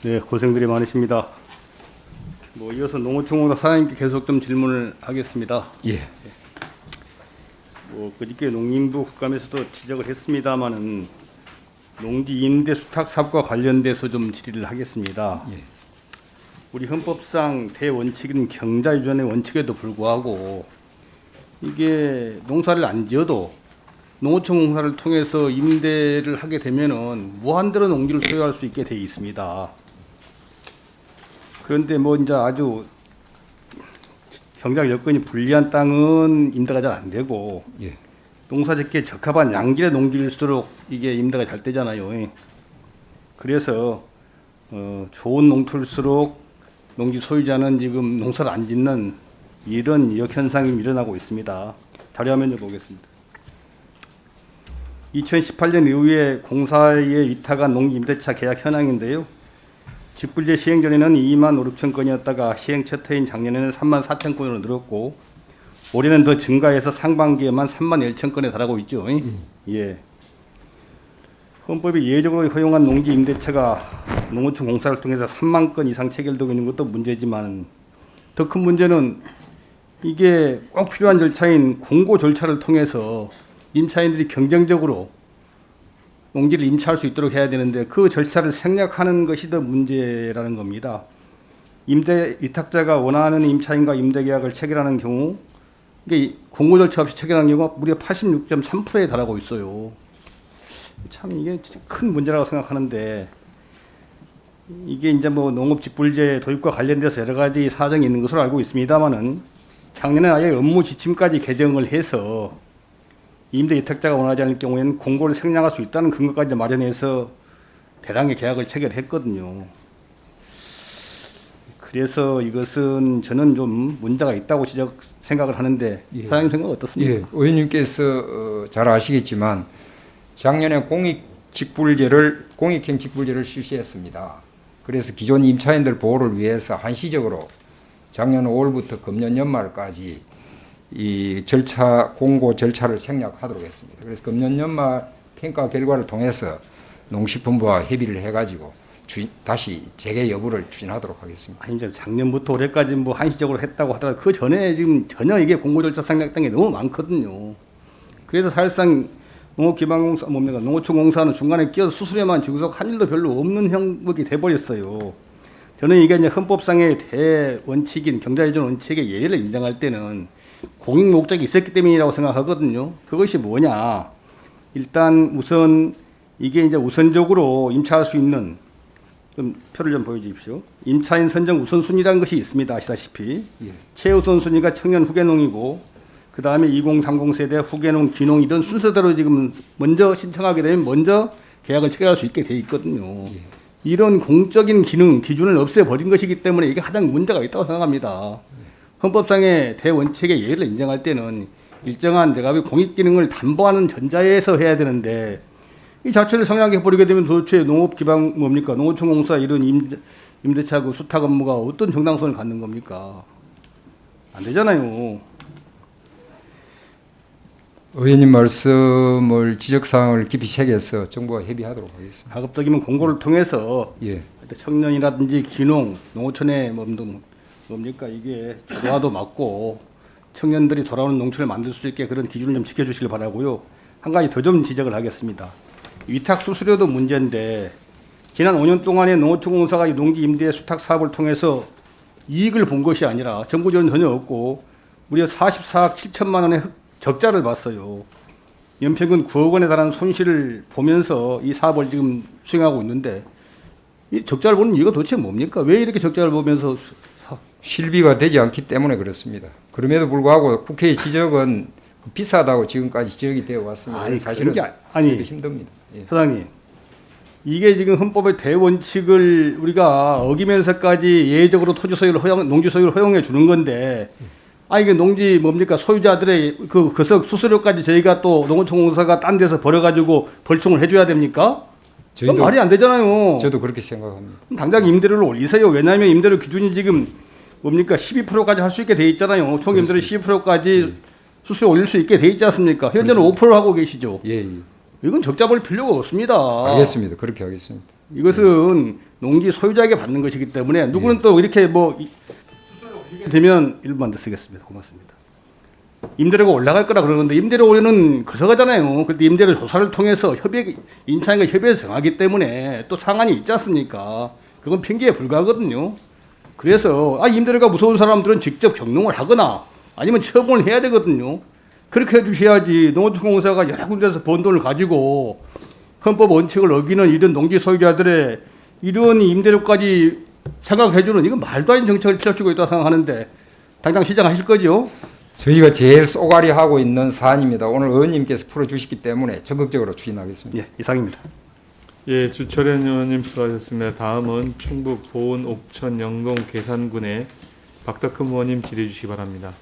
네, 고생들이 많으십니다. 이어서 농어촌공사 사장님께 계속 좀 질문을 하겠습니다. 예. 그저께 농림부 국감에서도 지적을 했습니다마는 농지 임대 수탁 사업과 관련돼서 좀 질의를 하겠습니다. 예. 우리 헌법상 대원칙인 경자유전의 원칙에도 불구하고 이게 농사를 안 지어도 농어촌 공사를 통해서 임대를 하게 되면은 무한대로 농지를 소유할 수 있게 돼 있습니다. 그런데 이제 아주 경작 여건이 불리한 땅은 임대가 잘 안 되고 예. 농사짓기에 적합한 양질의 농지일수록 이게 임대가 잘 되잖아요. 그래서 좋은 농토일수록 농지 소유자는 지금 농사를 안 짓는 이런 역현상이 일어나고 있습니다. 자료 화면 좀 보겠습니다. 2018년 이후에 공사에 위탁한 농지 임대차 계약 현황인데요. 직불제 시행 전에는 2만 5, 6천 건이었다가 시행 첫 해인 작년에는 3만 4천 건으로 늘었고 올해는 더 증가해서 상반기에만 3만 1천 건에 달하고 있죠. 예. 헌법이 예외적으로 허용한 농지 임대차가 농어촌 공사를 통해서 3만 건 이상 체결되고 있는 것도 문제지만 더 큰 문제는 이게 꼭 필요한 절차인 공고 절차를 통해서 임차인들이 경쟁적으로 농지를 임차할 수 있도록 해야 되는데 그 절차를 생략하는 것이 더 문제라는 겁니다. 임대 위탁자가 원하는 임차인과 임대계약을 체결하는 경우 이게 공고 절차 없이 체결하는 경우가 무려 86.3%에 달하고 있어요. 참 이게 큰 문제라고 생각하는데 이게 이제 농업직불제 도입과 관련돼서 여러 가지 사정이 있는 것으로 알고 있습니다만은 작년에 아예 업무 지침까지 개정을 해서 임대 위탁자가 원하지 않을 경우에는 공고를 생략할 수 있다는 근거까지 마련해서 대량의 계약을 체결했거든요. 그래서 이것은 저는 좀 문제가 있다고 생각을 하는데 예. 사장님 생각 어떻습니까? 예. 의원님께서 잘 아시겠지만 작년에 공익행 직불제를 실시했습니다. 그래서 기존 임차인들 보호를 위해서 한시적으로 작년 5월부터 금년 연말까지 이 공고 절차를 생략하도록 했습니다. 그래서 금년 연말 평가 결과를 통해서 농식품부와 협의를 해가지고 다시 재개 여부를 추진하도록 하겠습니다. 아니 이제 작년부터 올해까지 한시적으로 했다고 하더라도 그 전에 지금 전혀 이게 공고 절차 생략된 게 너무 많거든요. 그래서 사실상 농업기반공사 농어촌 공사는 중간에 끼어서 수수료만 지구석 한 일도 별로 없는 형국이 돼버렸어요. 저는 이게 이제 헌법상의 대원칙인 경자유전 원칙의 예외를 인정할 때는 공익 목적이 있었기 때문이라고 생각하거든요. 그것이 뭐냐? 일단 우선 이게 이제 우선적으로 임차할 수 있는 좀 표를 좀 보여주십시오. 임차인 선정 우선순위라는 것이 있습니다. 아시다시피 예. 최우선 순위가 청년 후계농이고 그 다음에 2030 세대 후계농, 귀농 이런 순서대로 지금 먼저 신청하게 되면 먼저 계약을 체결할 수 있게 돼 있거든요. 예. 이런 공적인 기준을 없애버린 것이기 때문에 이게 가장 문제가 있다고 생각합니다. 헌법상의 대원칙의 예외를 인정할 때는 일정한 공익 기능을 담보하는 전자에서 해야 되는데 이 자체를 생략해 버리게 되면 도대체 농어촌 공사 이런 임대차 수탁 업무가 어떤 정당성을 갖는 겁니까? 안 되잖아요. 의원님 말씀을 지적사항을 깊이 새겨서 정부와 협의하도록 하겠습니다. 가급적이면 공고를 통해서 예. 청년이라든지 귀농, 농어촌의 이게 조화도 맞고 청년들이 돌아오는 농촌을 만들 수 있게 그런 기준을 좀 지켜주시길 바라고요. 한 가지 더 좀 지적을 하겠습니다. 위탁 수수료도 문제인데 지난 5년 동안에 농어촌공사가 농지 임대 수탁 사업을 통해서 이익을 본 것이 아니라 정부 지원은 전혀 없고 무려 44억 7천만 원의 적자를 봤어요. 연평균 9억 원에 달하는 손실을 보면서 이 사업을 지금 수행하고 있는데 이 적자를 보는 이유가 도대체 뭡니까? 왜 이렇게 적자를 보면서 실비가 되지 않기 때문에 그렇습니다. 그럼에도 불구하고 국회의 지적은 비싸다고 지금까지 지적이 되어 왔습니다. 아니, 사실은 아니 힘듭니다. 예. 사장님, 이게 지금 헌법의 대원칙을 우리가 어기면서까지 예외적으로 농지 소유를 허용해 주는 건데, 이게 농지 소유자들의 그 수수료까지 저희가 또 농어촌공사가 딴 데서 벌어가지고 벌충을 해줘야 됩니까? 그건 말이 안 되잖아요. 저도 그렇게 생각합니다. 당장 임대료를 올리세요. 왜냐하면 임대료 기준이 지금 12%까지 할 수 있게 돼 있잖아요. 총 임대료 12%까지 수수료 올릴 수 있게 돼 있지 않습니까? 현재는 5% 하고 계시죠. 예. 이건 적자 볼 필요가 없습니다. 알겠습니다. 그렇게 하겠습니다. 이것은 농지 소유자에게 받는 것이기 때문에 누구는 또 이렇게 뭐 수수료 올리게 되면 1분만 더 쓰겠습니다. 고맙습니다. 임대료가 올라갈 거라 그러는데 임대료는 거서가잖아요. 그런데 임대료 조사를 통해서 임차인과 협의해서 정하기 때문에 또 상한이 있지 않습니까? 그건 핑계에 불과하거든요. 그래서 임대료가 무서운 사람들은 직접 경농을 하거나 아니면 처분을 해야 되거든요. 그렇게 해주셔야지 농어촌공사가 여러 군데서 번 돈을 가지고 헌법 원칙을 어기는 이런 농지 소유자들의 이런 임대료까지 생각해주는 이건 말도 안 되는 정책을 펼치고 있다고 생각하는데 당장 시작하실 거죠? 저희가 제일 쏘가리 하고 있는 사안입니다. 오늘 의원님께서 풀어주시기 때문에 적극적으로 추진하겠습니다. 예, 이상입니다. 예, 주철현 의원님 수고하셨습니다. 다음은 충북 보은 옥천 영동 계산군의 박덕흠 의원님 질의해 주시기 바랍니다.